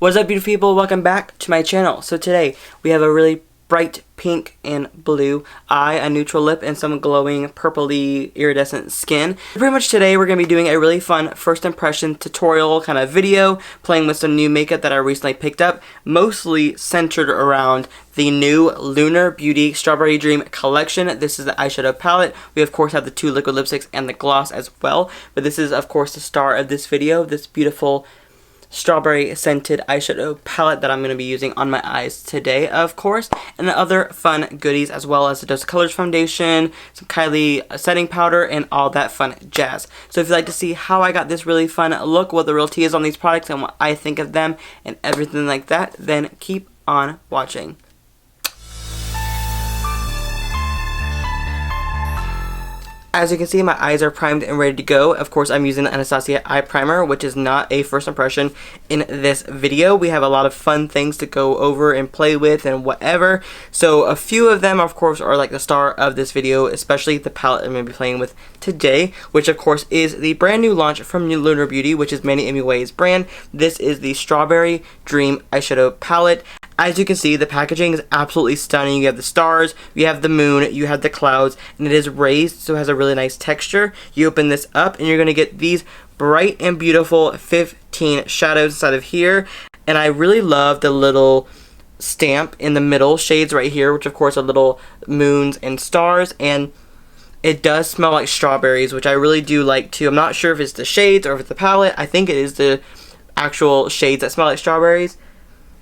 What's up, beautiful people? Welcome back to my channel. So today we have a really bright pink and blue eye, a neutral lip, and some glowing purpley iridescent skin. Pretty much today we're going to be doing a really fun first impression tutorial kind of video, playing with some new makeup that I recently picked up, mostly centered around the new Lunar Beauty Strawberry Dream collection. This is the eyeshadow palette. We of course have the two liquid lipsticks and the gloss as well, but this is of course the star of this video, this beautiful strawberry scented eyeshadow palette that I'm going to be using on my eyes today, of course, and the other fun goodies as well as the Dose of Colors foundation, some Kylie setting powder, and all that fun jazz. So if you'd like to see how I got this really fun look, what the real tea is on these products, and what I think of them, and everything like that, then keep on watching. As you can see, my eyes are primed and ready to go. Of course, I'm using the Anastasia eye primer, which is not a first impression in this video. We have a lot of fun things to go over and play with and whatever. So a few of them, of course, are like the star of this video, especially the palette I'm going to be playing with today, which of course is the brand new launch from Lunar Beauty, which is MANNY MUA'S brand. This is the Strawberry Dream eyeshadow palette. As you can see, the packaging is absolutely stunning. You have the stars, you have the moon, you have the clouds, and it is raised, so it has a really nice texture. You open this up, and you're going to get these bright and beautiful 15 shadows inside of here. And I really love the little stamp in the middle shades right here, which of course are little moons and stars. And it does smell like strawberries, which I really do like too. I'm not sure if it's the shades or if it's the palette. I think it is the actual shades that smell like strawberries,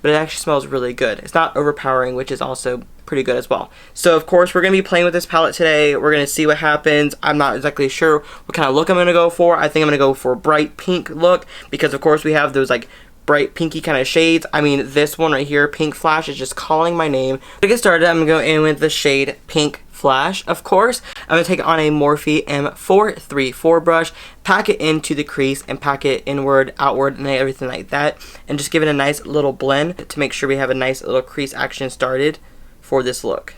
but it actually smells really good. It's not overpowering, which is also pretty good as well. So of course we're going to be playing with this palette today. We're going to see what happens. I'm not exactly sure what kind of look I'm going to go for. I think I'm going to go for a bright pink look, because of course we have those like bright pinky kind of shades. I mean, this one right here, Pink Flash, is just calling my name. To get started, I'm going to go in with the shade Pink Flash, of course. I'm going to take it on a Morphe M434 brush, pack it into the crease, and pack it inward, outward, and everything like that, and just give it a nice little blend to make sure we have a nice little crease action started for this look.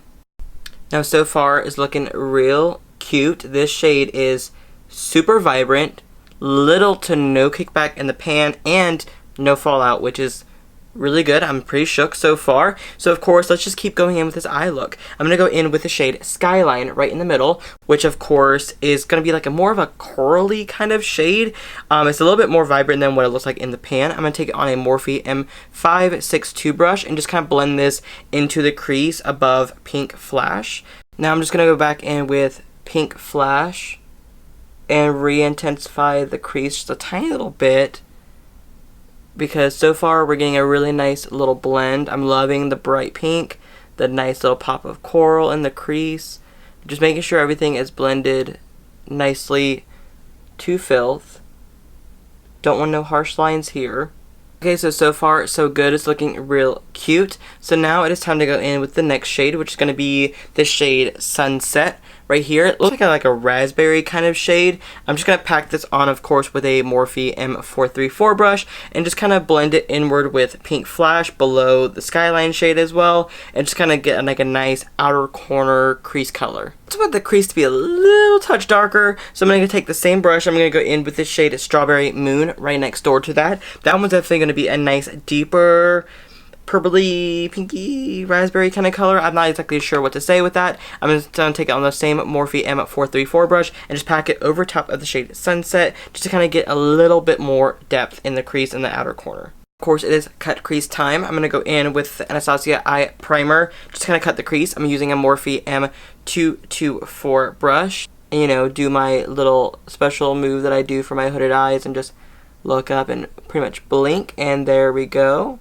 Now, so far it's looking real cute. This shade is super vibrant, little to no kickback in the pan, and no fallout, which is really good. I'm pretty shook so far. So of course, let's just keep going in with this eye look. I'm going to go in with the shade Skyline right in the middle, which of course is going to be like a more of a corally kind of shade. It's a little bit more vibrant than what it looks like in the pan. I'm going to take it on a Morphe M562 brush and just kind of blend this into the crease above Pink Flash. Now I'm just going to go back in with Pink Flash and re-intensify the crease just a tiny little bit, because so far we're getting a really nice little blend. I'm loving the bright pink, the nice little pop of coral in the crease. Just making sure everything is blended nicely to filth. Don't want no harsh lines here. Okay, so far so good. It's looking real cute. So now it is time to go in with the next shade, which is going to be the shade Sunset right here. It looks like a raspberry kind of shade. I'm just going to pack this on, of course, with a Morphe M434 brush and just kind of blend it inward with Pink Flash below the Skyline shade as well, and just kind of get like a nice outer corner crease color. I just want the crease to be a little touch darker, so I'm going to take the same brush. I'm going to go in with the shade Strawberry Moon right next door to that. That one's definitely going to be a nice deeper purpley, pinky, raspberry kind of color. I'm not exactly sure what to say with that. I'm just going to take it on the same Morphe M434 brush and just pack it over top of the shade Sunset, just to kind of get a little bit more depth in the crease in the outer corner. Of course, it is cut crease time. I'm going to go in with the Anastasia eye primer, just to kind of cut the crease. I'm using a Morphe M224 brush, and, you know, do my little special move that I do for my hooded eyes and just look up and pretty much blink, and there we go.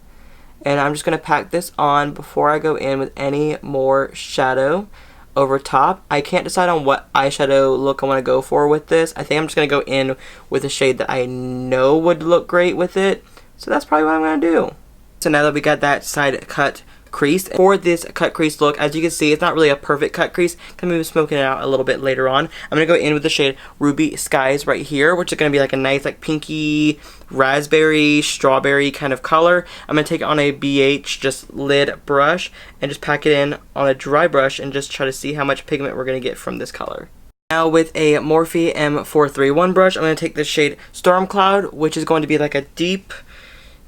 And I'm just going to pack this on before I go in with any more shadow over top. I can't decide on what eyeshadow look I want to go for with this. I think I'm just going to go in with a shade that I know would look great with it. So that's probably what I'm going to do. So now that we got that side cut crease, for this cut crease look, as you can see, it's not really a perfect cut crease. I'm going to be smoking it out a little bit later on. I'm going to go in with the shade Ruby Skies right here, which is going to be like a nice like pinky raspberry strawberry kind of color. I'm going to take it on a BH just lid brush and just pack it in on a dry brush and just try to see how much pigment we're going to get from this color. Now with a Morphe M431 brush, I'm going to take the shade Storm Cloud, which is going to be like a deep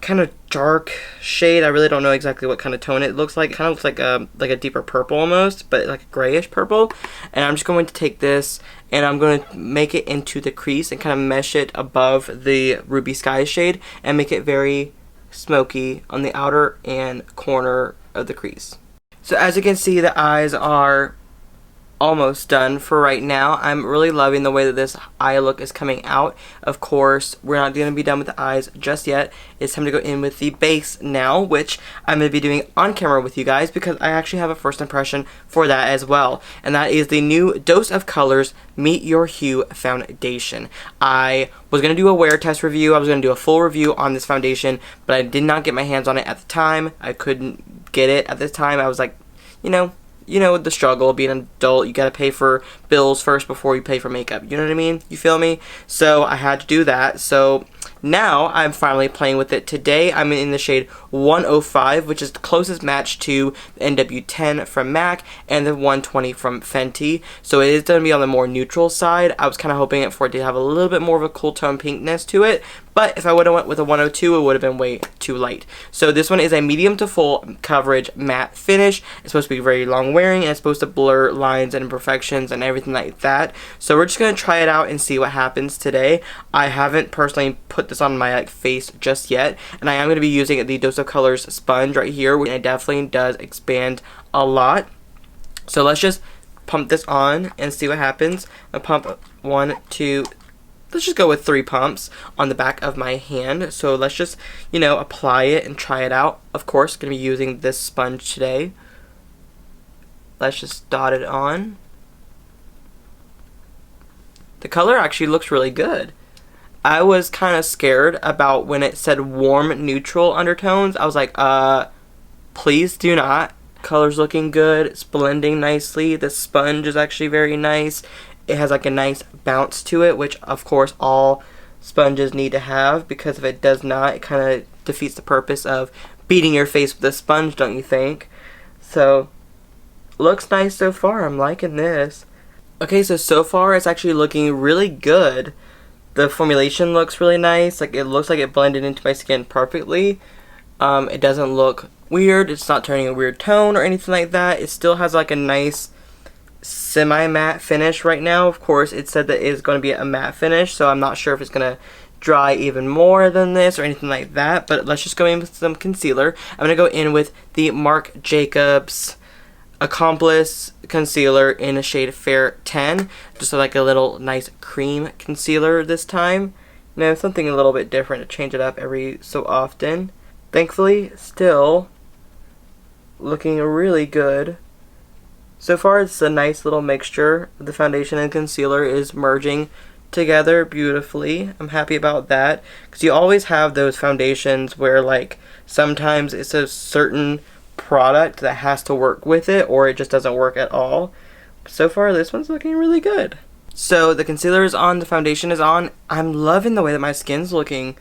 kind of dark shade. I really don't know exactly what kind of tone it looks like. It kind of looks like a deeper purple almost, but like a grayish purple. And I'm just going to take this and I'm going to make it into the crease and kind of mesh it above the Ruby Sky shade and make it very smoky on the outer and corner of the crease. So as you can see, the eyes are almost done for right now. I'm really loving the way that this eye look is coming out. Of course, we're not going to be done with the eyes just yet. It's time to go in with the base now, which I'm going to be doing on camera with you guys because I actually have a first impression for that as well. And that is the new Dose of Colors Meet Your Hue Foundation. I was going to do a wear test review. I was going to do a full review on this foundation, but I did not get my hands on it at the time. I couldn't get it at the time. I was like, you know, the struggle of being an adult. You gotta pay for bills first before you pay for makeup. You know what I mean? You feel me? So I had to do that. So now I'm finally playing with it. Today I'm in the shade 105, which is the closest match to the NW10 from MAC and the 120 from Fenty. So it is going to be on the more neutral side. I was kind of hoping for it to have a little bit more of a cool tone pinkness to it. But if I would have went with a 102, it would have been way too light. So this one is a medium to full coverage matte finish. It's supposed to be very long wearing, and it's supposed to blur lines and imperfections and everything like that. So we're just going to try it out and see what happens today. I haven't personally put this on my face just yet, and I am going to be using the Dose of Colors sponge right here, and it definitely does expand a lot. So let's just pump this on and see what happens. I'll pump 1, 2, let's just go with 3 pumps on the back of my hand. So let's just, apply it and try it out. Of course, going to be using this sponge today. Let's just dot it on. The color actually looks really good. I was kind of scared about when it said warm neutral undertones. I was like, please do not. Color's looking good. It's blending nicely. The sponge is actually very nice. It has like a nice bounce to it, which of course all sponges need to have, because if it does not, it kind of defeats the purpose of beating your face with a sponge, don't you think? So, looks nice so far. I'm liking this. Okay, so far it's actually looking really good. The formulation looks really nice. Like, it looks like it blended into my skin perfectly. It doesn't look weird. It's not turning a weird tone or anything like that. It still has like a nice semi-matte finish right now. Of course, it said that it's going to be a matte finish, so I'm not sure if it's going to dry even more than this or anything like that. But let's just go in with some concealer. I'm going to go in with the Marc Jacobs Accomplice concealer in a shade Fair 10, just like a little nice cream concealer this time. Something a little bit different to change it up every so often. Thankfully, still looking really good. So far, it's a nice little mixture. The foundation and concealer is merging together beautifully. I'm happy about that, because you always have those foundations where, like, sometimes it's a certain product that has to work with it, or it just doesn't work at all. So far, this one's looking really good. So the concealer is on, the foundation is on. I'm loving the way that my skin's looking.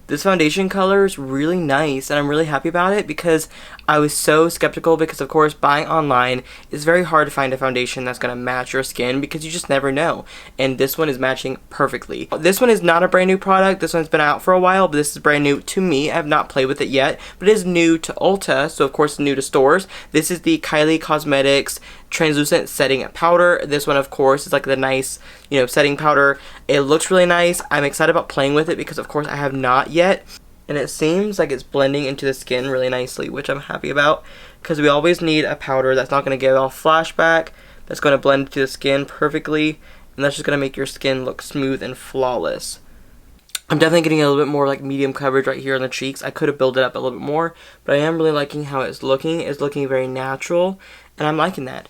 This foundation color is really nice, and I'm really happy about it, because I was so skeptical, because of course buying online is very hard to find a foundation that's going to match your skin, because you just never know, and this one is matching perfectly. This one is not a brand new product. This one's been out for a while, but this is brand new to me. I have not played with it yet, but it is new to Ulta, so of course new to stores. This is the Kylie Cosmetics translucent setting powder. This one of course is like the nice setting powder. It looks really nice. I'm excited about playing with it, because of course I have not yet, and it seems like it's blending into the skin really nicely, which I'm happy about, because we always need a powder that's not going to give off flashback, that's going to blend into the skin perfectly, and that's just going to make your skin look smooth and flawless. I'm definitely getting a little bit more like medium coverage right here on the cheeks. I could have built it up a little bit more, but I am really liking how it's looking. It's looking very natural, and I'm liking that.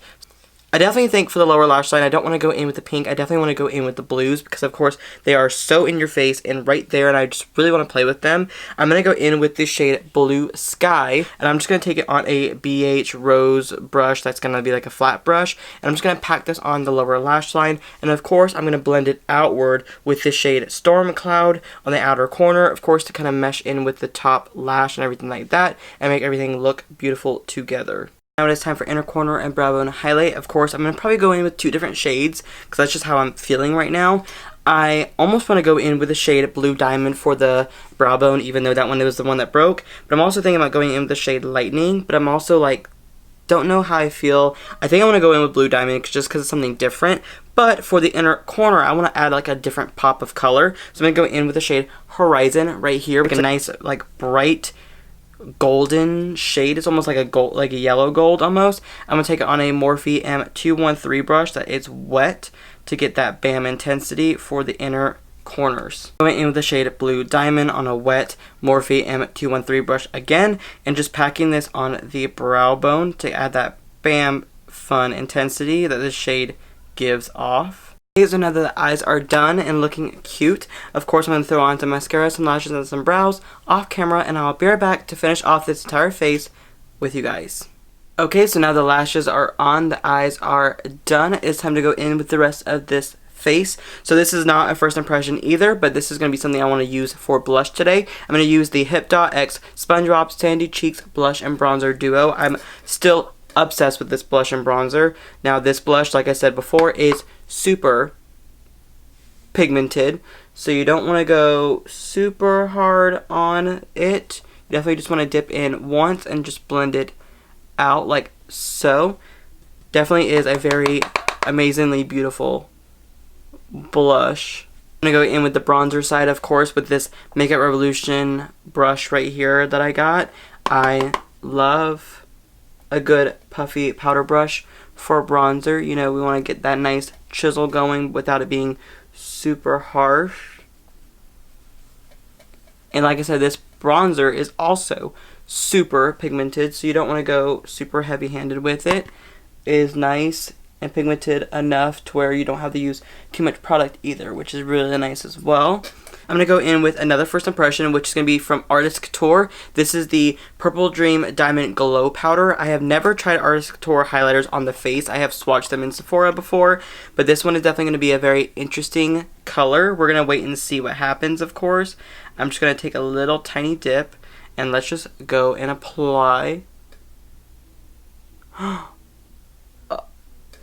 I definitely think for the lower lash line, I don't want to go in with the pink. I definitely want to go in with the blues, because of course they are so in your face and right there, and I just really want to play with them. I'm going to go in with this shade Blue Sky, and I'm just going to take it on a BH Rose brush that's going to be like a flat brush, and I'm just going to pack this on the lower lash line, and of course I'm going to blend it outward with this shade Storm Cloud on the outer corner, of course, to kind of mesh in with the top lash and everything like that, and make everything look beautiful together. Now it is time for inner corner and brow bone highlight. Of course, I'm going to probably go in with 2 different shades, because that's just how I'm feeling right now. I almost want to go in with the shade Blue Diamond for the brow bone, even though that one was the one that broke. But I'm also thinking about going in with the shade Lightning, but I'm also like, don't know how I feel. I think I want to go in with Blue Diamond just because it's something different. But for the inner corner, I want to add like a different pop of color. So I'm going to go in with the shade Horizon right here. Like a nice, like bright golden shade. It's almost like a gold, like a yellow gold almost. I'm going to take it on a Morphe M213 brush that is wet to get that bam intensity for the inner corners. Going in with the shade Blue Diamond on a wet Morphe M213 brush again, and just packing this on the brow bone to add that bam fun intensity that this shade gives off. Okay, so now that the eyes are done and looking cute, of course I'm going to throw on some mascara, some lashes, and some brows off camera, and I'll be right back to finish off this entire face with you guys. Okay, so now the lashes are on, the eyes are done. It's time to go in with the rest of this face. So this is not a first impression either, but this is going to be something I want to use for blush today. I'm going to use the Hip Dot X Sponge Drops Sandy Cheeks Blush and Bronzer Duo. I'm still obsessed with this blush and bronzer. Now this blush, like I said before, is super pigmented, so you don't want to go super hard on it. You definitely just want to dip in once and just blend it out like so. Definitely is a very amazingly beautiful blush. I'm going to go in with the bronzer side, of course, with this Makeup Revolution brush right here that I got. I love a good puffy powder brush for bronzer. You know, we want to get that nice chisel going without it being super harsh. And like I said, this bronzer is also super pigmented, so you don't want to go super heavy-handed with it. It is nice and pigmented enough to where you don't have to use too much product either, which is really nice as well. I'm going to go in with another first impression, which is going to be from Artist Couture. This is the Purple Dream Diamond Glow Powder. I have never tried Artist Couture highlighters on the face. I have swatched them in Sephora before, but this one is definitely going to be a very interesting color. We're going to wait and see what happens, of course. I'm just going to take a little tiny dip, and let's just go and apply.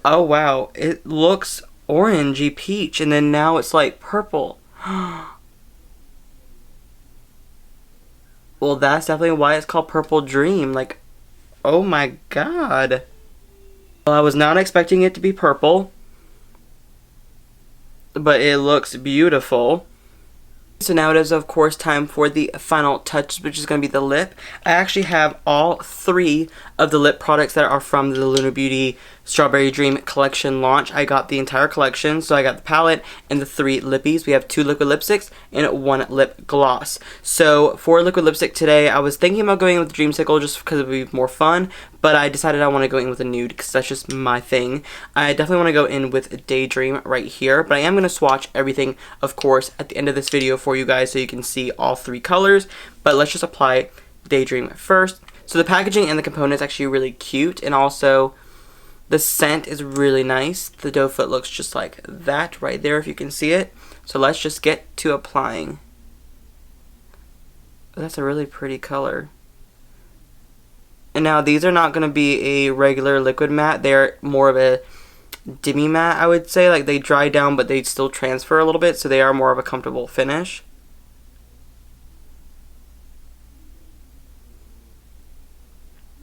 Oh wow, it looks orangey peach, and then now it's like purple. Well, that's definitely why it's called Purple Dream. Like, oh my god. Well, I was not expecting it to be purple, but it looks beautiful. So now it is, of course, time for the final touch, which is going to be the lip. I actually have all 3 of the lip products that are from the Lunar Beauty Strawberry Dream collection launch. I got the entire collection, so I got the palette and the 3 lippies. We have 2 liquid lipsticks and 1 lip gloss. So for liquid lipstick today, I was thinking about going with Dreamsicle just because it would be more fun, but I decided I want to go in with a nude because that's just my thing. I definitely want to go in with Daydream right here, but I am going to swatch everything, of course, at the end of this video for you guys so you can see all 3 colors. But let's just apply Daydream first. So the packaging and the components actually really cute, and also the scent is really nice. The doe foot looks just like that right there if you can see it. So let's just get to applying. Oh, that's a really pretty color. And now these are not going to be a regular liquid matte. They're more of a demi matte, I would say. Like they dry down but they still transfer a little bit, so they are more of a comfortable finish.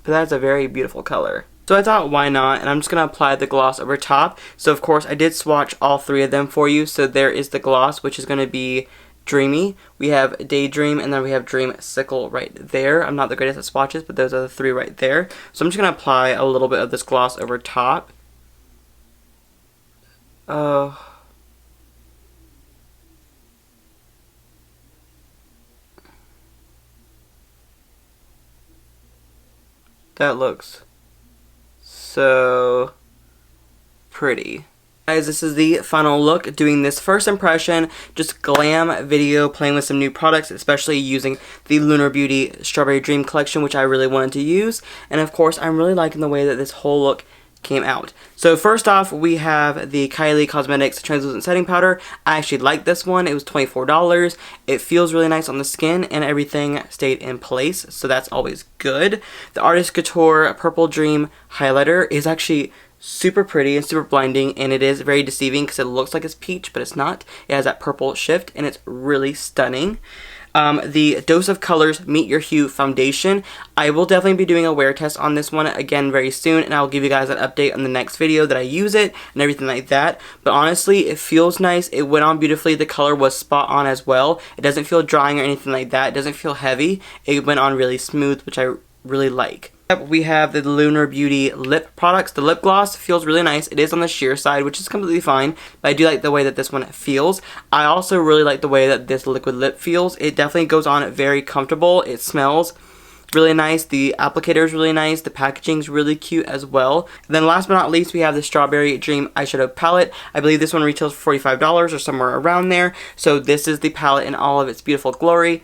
But that's a very beautiful color. So I thought, why not? And I'm just going to apply the gloss over top. So of course I did swatch all 3 of them for you. So there is the gloss, which is going to be Dreamy. We have Daydream, and then we have Dreamsicle right there. I'm not the greatest at swatches, but those are the 3 right there. So I'm just going to apply a little bit of this gloss over top. Oh. That looks so pretty. Guys, this is the final look, doing this first impression, just glam video, playing with some new products, especially using the Lunar Beauty Strawberry Dream collection, which I really wanted to use. And of course, I'm really liking the way that this whole look came out. So first off, we have the Kylie Cosmetics Translucent Setting Powder. I actually like this one. It was $24. It feels really nice on the skin, and everything stayed in place, so that's always good. The Artist Couture Purple Dream Highlighter is actually super pretty and super blinding, and it is very deceiving because it looks like it's peach, but it's not. It has that purple shift, and it's really stunning. The Dose of Colors Meet Your Hue Foundation. I will definitely be doing a wear test on this one again very soon, and I'll give you guys an update on the next video that I use it and everything like that. But honestly, it feels nice. It went on beautifully. The color was spot on as well. It doesn't feel drying or anything like that. It doesn't feel heavy. It went on really smooth, which I really like. We have the Lunar Beauty lip products. The lip gloss feels really nice. It is on the sheer side, which is completely fine, but I do like the way that this one feels. I also really like the way that this liquid lip feels. It definitely goes on very comfortable. It smells really nice. The applicator is really nice. The packaging is really cute as well. And then last but not least, we have the Strawberry Dream eyeshadow palette. I believe this one retails for $45 or somewhere around there. So this is the palette in all of its beautiful glory.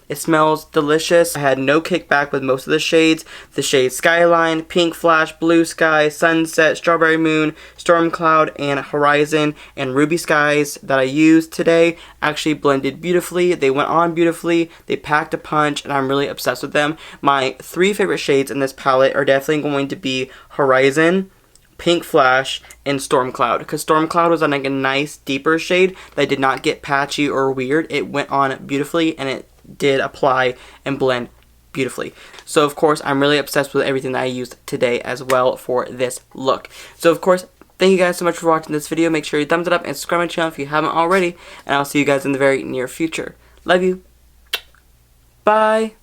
It smells delicious. I had no kickback with most of the shades. The shades Skyline, Pink Flash, Blue Sky, Sunset, Strawberry Moon, Storm Cloud, and Horizon, and Ruby Skies that I used today actually blended beautifully. They went on beautifully. They packed a punch, and I'm really obsessed with them. My 3 favorite shades in this palette are definitely going to be Horizon, Pink Flash, and Storm Cloud, because Storm Cloud was on like a nice deeper shade that did not get patchy or weird. It went on beautifully, and it did apply and blend beautifully. So of course, I'm really obsessed with everything that I used today as well for this look. So of course, thank you guys so much for watching this video. Make sure you thumbs it up and subscribe to my channel if you haven't already, and I'll see you guys in the very near future. Love you. Bye.